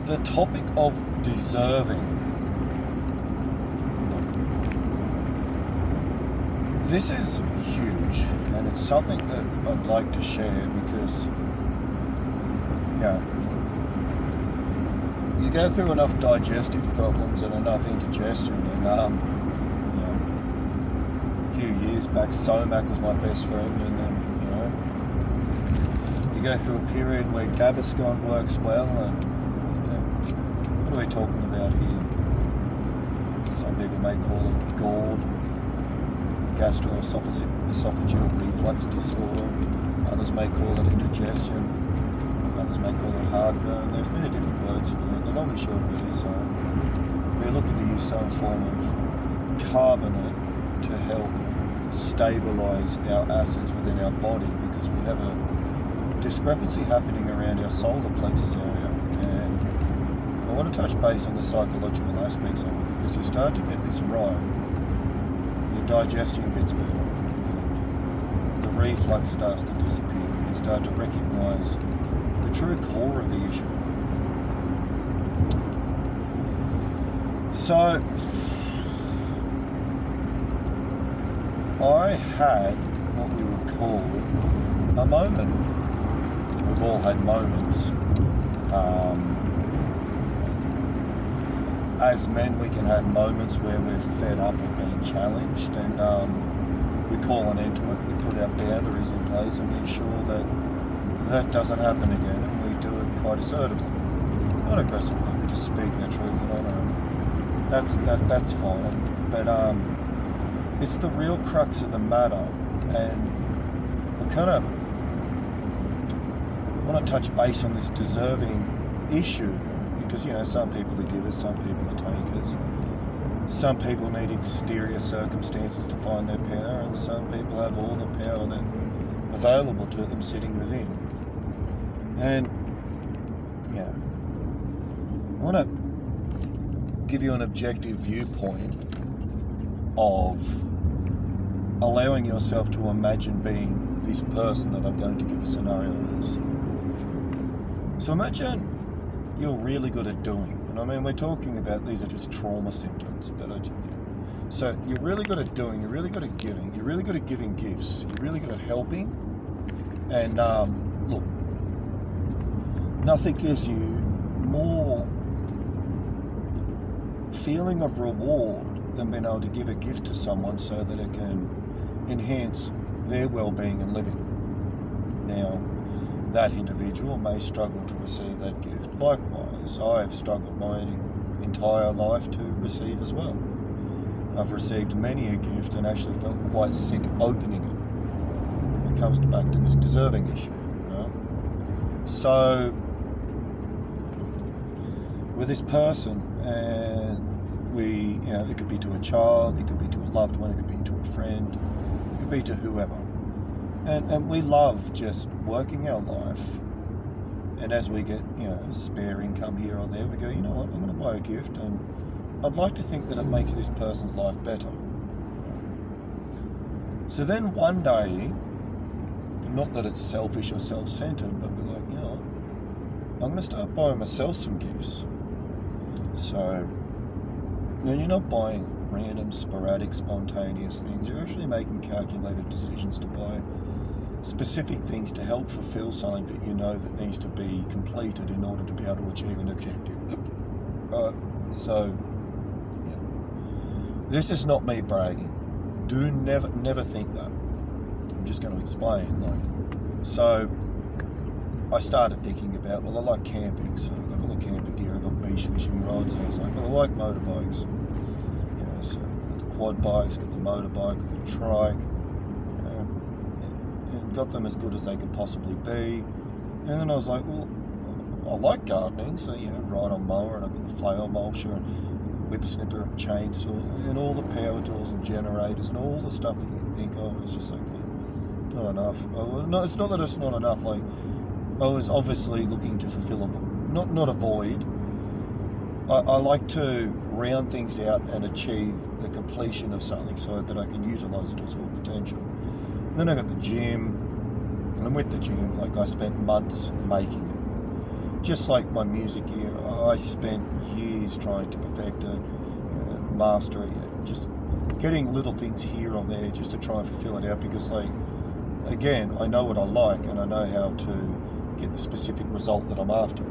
the topic of deserving. Look, this is huge, and it's something that I'd like to share because, you go through enough digestive problems and enough indigestion, and a few years back, Somac was my best friend, and then you go through a period where Gaviscon works well, and what are we talking about here? Some people may call it GORD, gastroesophageal reflux disorder. Others may call it indigestion. Others may call it heartburn. There's many different words for it. The long and short of it is we're looking to use some form of carbonate to help stabilise our acids within our body, because we have a discrepancy happening around our solar plexus area. And I want to touch base on the psychological aspects of it, because you start to get this right, your digestion gets better, and the reflux starts to disappear. You start to recognise the true core of the issue. So, I had what we would call a moment. We've all had moments. As men, we can have moments where we're fed up of being challenged, and we call an end to it. We put our boundaries in place and we ensure that that doesn't happen again, and we do it quite assertively, not aggressively. We just speak our truth and honour. That's fine, but it's the real crux of the matter, and I kind of want to touch base on this deserving issue, because some people are givers, some people are takers. Some people need exterior circumstances to find their power, and some people have all the power that available to them sitting within. And I want to give you an objective viewpoint of allowing yourself to imagine being this person that I'm going to give a scenario as. So imagine you're really good at doing, and we're talking about, these are just trauma symptoms, but so you're really good at doing, you're really good at giving, you're really good at giving gifts, you're really good at helping, and look, nothing gives you more feeling of reward than being able to give a gift to someone so that it can enhance their well-being and living. Now, that individual may struggle to receive that gift. Likewise, I've struggled my entire life to receive as well. I've received many a gift and actually felt quite sick opening it. When it comes back to this deserving issue. So, with this person, and it could be to a child, it could be to a loved one, it could be to a friend, it could be to whoever. And we love just working our life, and as we get spare income here or there, we go, you know what, I'm going to buy a gift, and I'd like to think that it makes this person's life better. So then one day, not that it's selfish or self-centered, but we're like, I'm going to start buying myself some gifts. So you're not buying random, sporadic, spontaneous things. You're actually making calculated decisions to buy specific things to help fulfill something that you know that needs to be completed in order to be able to achieve an objective. So this is not me bragging. Do never think that. I'm just going to explain. So I started thinking about, I like camping, so I've got all the camping gear, I've got beach fishing rods, and I was like, I like motorbikes. So I've got the quad bikes, got the motorbike, got the trike, and got them as good as they could possibly be. And then I was like, well, I like gardening, so ride on mower, and I've got the flail mulcher and whippersnipper and chainsaw, and all the power tools and generators and all the stuff that you can think of. It's just like, not enough. No, it's not that it's not enough. I was obviously looking to fulfill not a void. I like to round things out and achieve the completion of something so that I can utilise it to its full potential. And then I got the gym, and with the gym, I spent months making it. just like my music gear, I spent years trying to perfect it, master it, just getting little things here or there just to try and fulfill it out, because like, again, I know what I like and I know how to get the specific result that I'm after.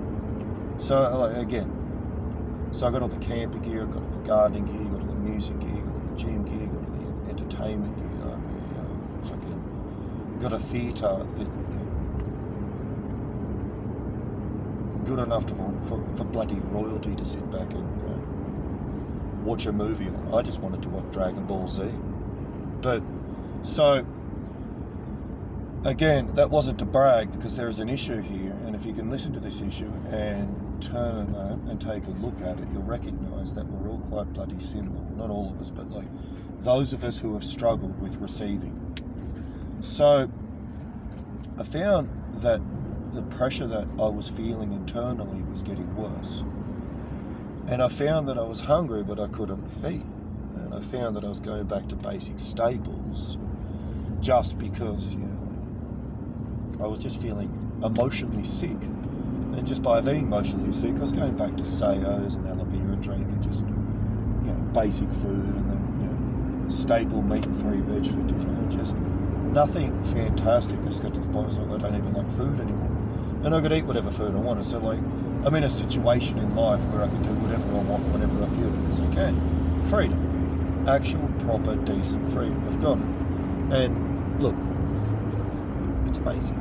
So I got all the camper gear, got all the gardening gear, got all the music gear, got all the gym gear, got all the entertainment gear, fucking got a theatre that, good enough for bloody royalty to sit back and watch a movie on. I just wanted to watch Dragon Ball Z. But, so, again, that wasn't to brag, because there is an issue here, and if you can listen to this issue and turn and take a look at it, you'll recognise that we're all quite bloody similar. Not all of us, but like those of us who have struggled with receiving. So, I found that the pressure that I was feeling internally was getting worse. And I found that I was hungry, but I couldn't eat. And I found that I was going back to basic staples just because, I was just feeling emotionally sick. And just by being emotionally sick, I was going back to Sayos and aloe vera drink and just, basic food, and then, staple meat and 3 veg for dinner. And just nothing fantastic. I just got to the point where I don't even like food anymore. And I could eat whatever food I wanted. So, like, I'm in a situation in life where I can do whatever I want, whenever I feel, because I can. Freedom. Actual, proper, decent freedom. I've got it. And, look, it's amazing.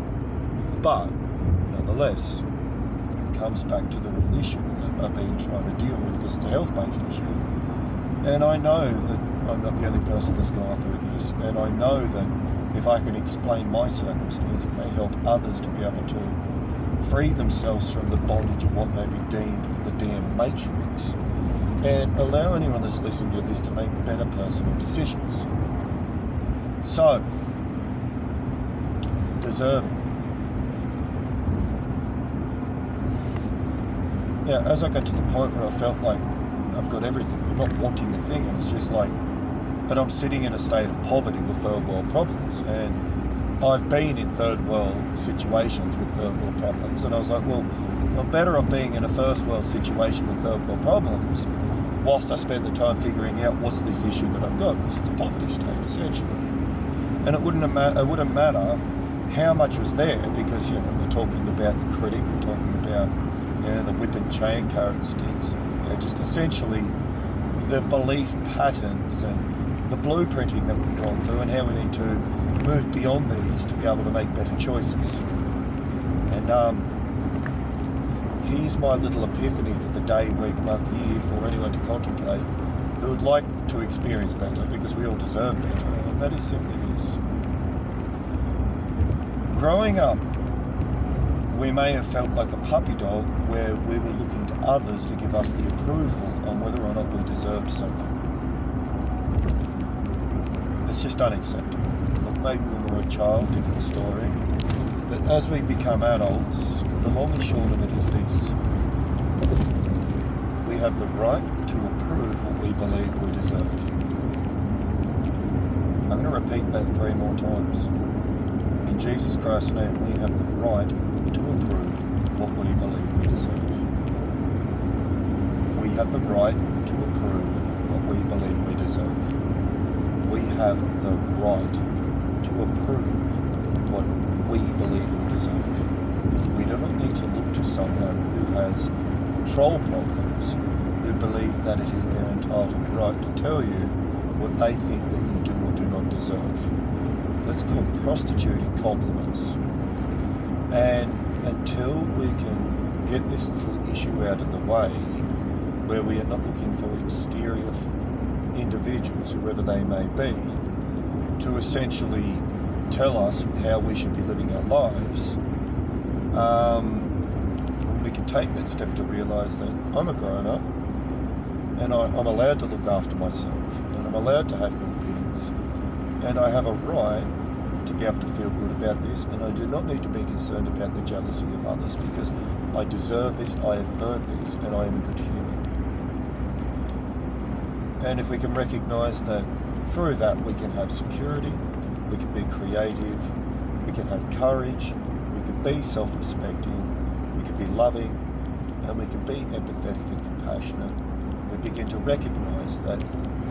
But, nonetheless, it comes back to the real issue that I've been trying to deal with, because it's a health-based issue. And I know that I'm not the only person that's gone through this. And I know that if I can explain my circumstance, it may help others to be able to free themselves from the bondage of what may be deemed the damn matrix, and allow anyone that's listening to this to make better personal decisions. So, deserving. Yeah, as I got to the point where I felt like I've got everything, I'm not wanting a thing, and it's just like, but I'm sitting in a state of poverty with third world problems, and I've been in third world situations with third world problems, and I was like, well, I'm better off being in a first world situation with third world problems, whilst I spend the time figuring out what's this issue that I've got, because it's a poverty state, essentially. And it wouldn't matter how much was there, because, we're talking about the critic, we're talking about, the whip and chain, carrot and sticks, just essentially the belief patterns and the blueprinting that we've gone through, and how we need to move beyond these to be able to make better choices. And here's my little epiphany for the day, week, month, year for anyone to contemplate who would like to experience better, because we all deserve better, and that is simply this. Growing up, we may have felt like a puppy dog, where we were looking to others to give us the approval on whether or not we deserved something. It's just unacceptable. But maybe when we were a child, different story. But as we become adults, the long and short of it is this. We have the right to approve what we believe we deserve. I'm going to repeat that 3 more times. In Jesus Christ's name, we have the right to approve what we believe we deserve. We have the right to approve what we believe we deserve. We have the right to approve what we believe we deserve. We do not need to look to someone who has control problems, who believe that it is their entitled right to tell you what they think that you do or do not deserve. That's called prostituting compliments. And until we can get this little issue out of the way, where we are not looking for exterior individuals, whoever they may be, to essentially tell us how we should be living our lives, we can take that step to realise that I'm a grown-up, and I'm allowed to look after myself, and I'm allowed to have good things, and I have a right to be able to feel good about this, and I do not need to be concerned about the jealousy of others, because I deserve this, I have earned this, and I am a good human. And if we can recognise that through that we can have security, we can be creative, we can have courage, we can be self-respecting, we can be loving, and we can be empathetic and compassionate. We begin to recognise that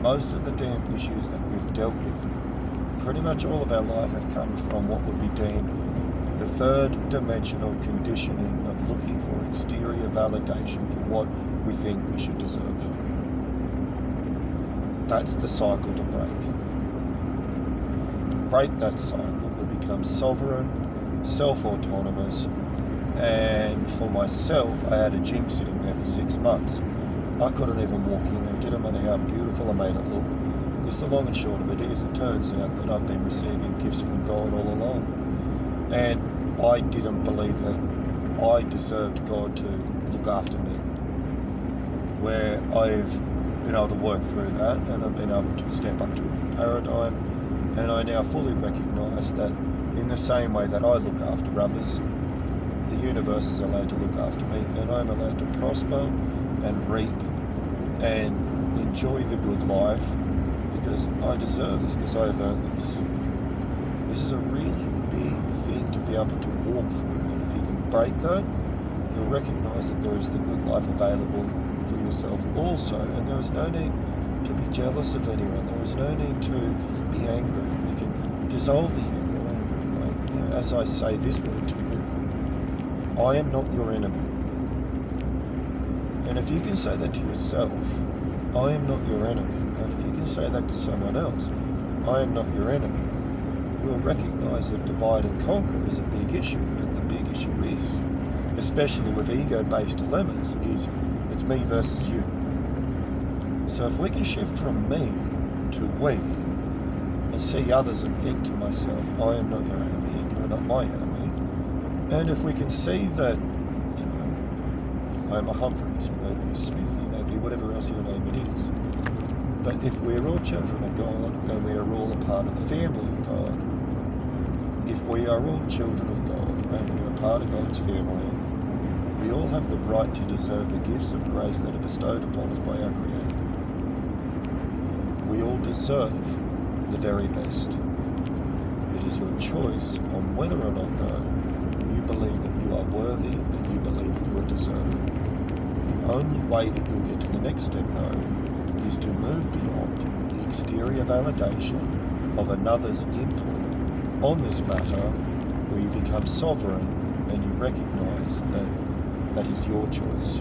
most of the damn issues that we've dealt with, pretty much all of our life, have come from what would be deemed the third dimensional conditioning of looking for exterior validation for what we think we should deserve. That's the cycle to break. Break that cycle, we become sovereign, self-autonomous, and for myself, I had a gym sitting there for 6 months. I couldn't even walk in there. It didn't matter how beautiful I made it look, because the long and short of it is, it turns out that I've been receiving gifts from God all along. And I didn't believe that I deserved God to look after me. Where I've been able to work through that, and I've been able to step up to a new paradigm, and I now fully recognise that in the same way that I look after others, the universe is allowed to look after me, and I'm allowed to prosper and reap and enjoy the good life because I deserve this, because I've earned this. This is a really big thing to be able to walk through, and if you can break that, you'll recognise that there is the good life available for yourself also, and there is no need to be jealous of anyone. There is no need to be angry. We can dissolve the anger. And, as I say this word to you, I am not your enemy. And if you can say that to yourself, I am not your enemy, and if you can say that to someone else, I am not your enemy, you will recognise that divide and conquer is a big issue. But the big issue is, especially with ego-based dilemmas, is it's me versus you. So if we can shift from me to we, and see others and think to myself, I am not your enemy and you are not my enemy, and if we can see that, I'm a Humphreys, you may be a Smith, you may be whatever else your name it is, but if we're all children of God and we are all a part of the family of God, if we are all children of God and we are part of God's family, we all have the right to deserve the gifts of grace that are bestowed upon us by our Creator. We all deserve the very best. It is your choice on whether or not, though, you believe that you are worthy and you believe that you are deserving. The only way that you'll get to the next step, though, is to move beyond the exterior validation of another's input on this matter, where you become sovereign and you recognise that that is your choice.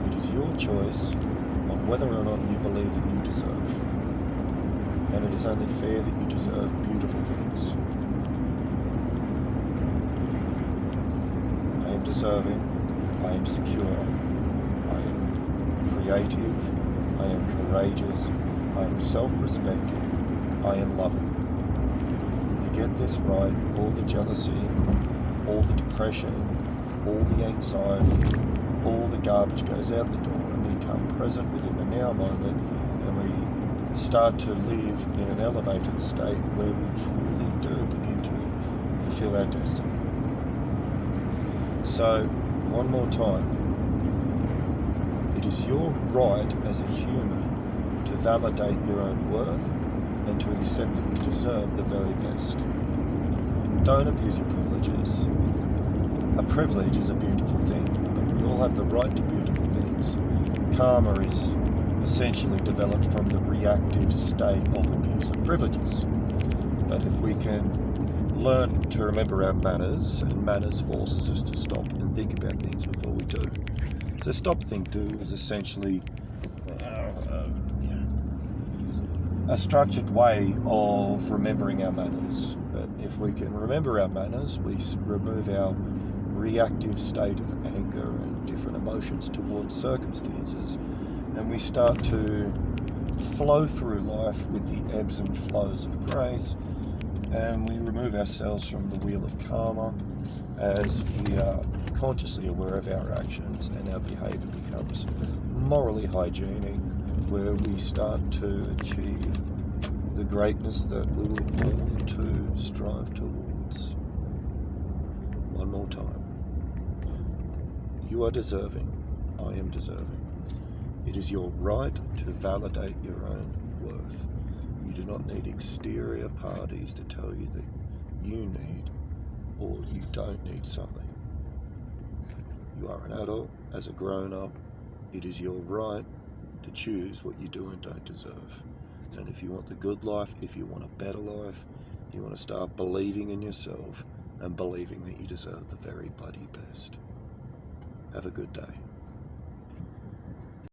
It is your choice on whether or not you believe that you deserve. And it is only fair that you deserve beautiful things. I am deserving, I am secure, I am creative, I am courageous, I am self-respecting, I am loving. You get this right, all the jealousy, all the depression, all the anxiety, all the garbage goes out the door, and we become present within the now moment, and we start to live in an elevated state where we truly do begin to fulfill our destiny. So, one more time, it is your right as a human to validate your own worth and to accept that you deserve the very best. Don't abuse your privileges. A privilege is a beautiful thing, but we all have the right to beautiful things. Karma is essentially developed from the reactive state of abuse of privileges. But if we can learn to remember our manners, and manners forces us to stop and think about things before we do. So stop, think, do is essentially a structured way of remembering our manners. But if we can remember our manners, we remove our reactive state of anger and different emotions towards circumstances, and we start to flow through life with the ebbs and flows of grace, and we remove ourselves from the wheel of karma as we are consciously aware of our actions, and our behaviour becomes morally hygienic, where we start to achieve the greatness that we were born to strive towards. One more time. You are deserving. I am deserving. It is your right to validate your own worth. You do not need exterior parties to tell you that you need or you don't need something. You are an adult, as a grown-up. It is your right to choose what you do and don't deserve. And if you want the good life, if you want a better life, you want to start believing in yourself and believing that you deserve the very bloody best. Have a good day.